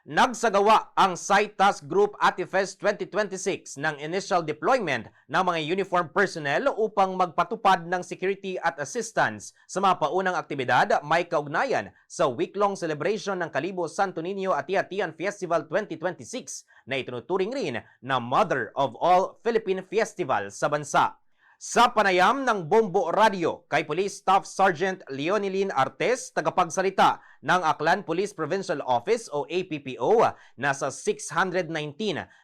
Nagsagawa ang Site Task Group ATIFES 2026 ng initial deployment ng mga uniform personnel upang magpatupad ng security at assistance sa mga paunang aktibidad may kaugnayan sa week-long celebration ng Kalibo Santo Niño Ati-Atian Festival 2026 na itinuturing rin na Mother of All Philippine Festival sa bansa. Sa panayam ng Bombo Radio kay Police Staff Sergeant Leonilyn Artes, tagapagsalita ng Aklan Police Provincial Office o APPO, nasa 619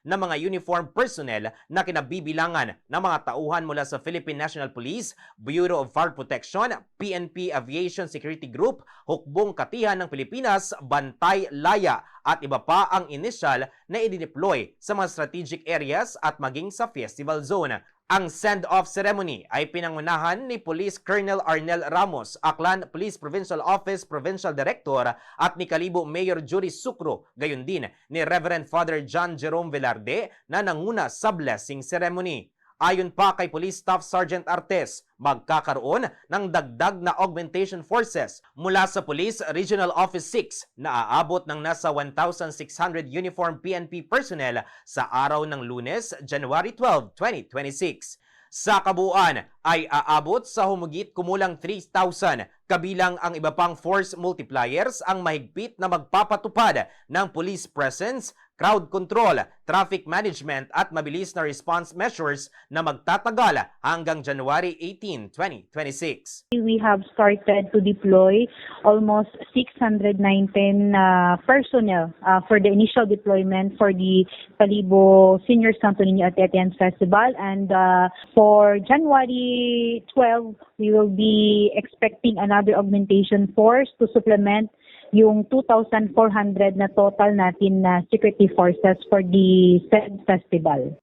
na mga uniform personnel na kinabibilangan ng mga tauhan mula sa Philippine National Police, Bureau of Fire Protection, PNP Aviation Security Group, Hukbong Katihan ng Pilipinas, Bantay Laya at iba pa ang initial na i-deploy sa mga strategic areas at maging sa festival zone. Ang send-off ceremony ay pinangunahan ni Police Colonel Arnel Ramos, Aklan Police Provincial Office Provincial Director at ni Kalibo Mayor Judy Sucro, gayon din ni Reverend Father John Jerome Velarde na nanguna sa blessing ceremony. Ayon pa kay Police Staff Sergeant Artes, magkakaroon ng dagdag na augmentation forces mula sa Police Regional Office 6 na aabot ng nasa 1,600 uniform PNP personnel sa araw ng Lunes, January 12, 2026. Sa kabuuan ay aabot sa humigit kumulang 3,000 kabilang ang iba pang force multipliers ang mahigpit na magpapatupad ng police presence, crowd control, traffic management at mabilis na response measures na magtatagal hanggang January 18, 2026. We have started to deploy almost 619 personnel for the initial deployment for the Kalibo Senior Santo Niño Ati-Atian Festival, and for January 12, we will be expecting another augmentation force to supplement yung 2,400 na total natin na security forces for the said festival.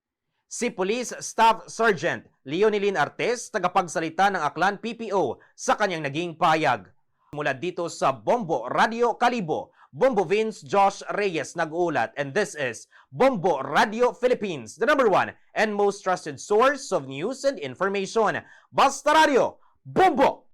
Si Police Staff Sergeant Leonilyn Artes, tagapagsalita ng Aklan PPO sa kanyang naging payag. Mula dito sa Bombo Radio Kalibo, Bombo Vince Josh Reyes nag-uulat, and this is Bombo Radio Philippines, the #1 and most trusted source of news and information. Basta Radio, Bombo!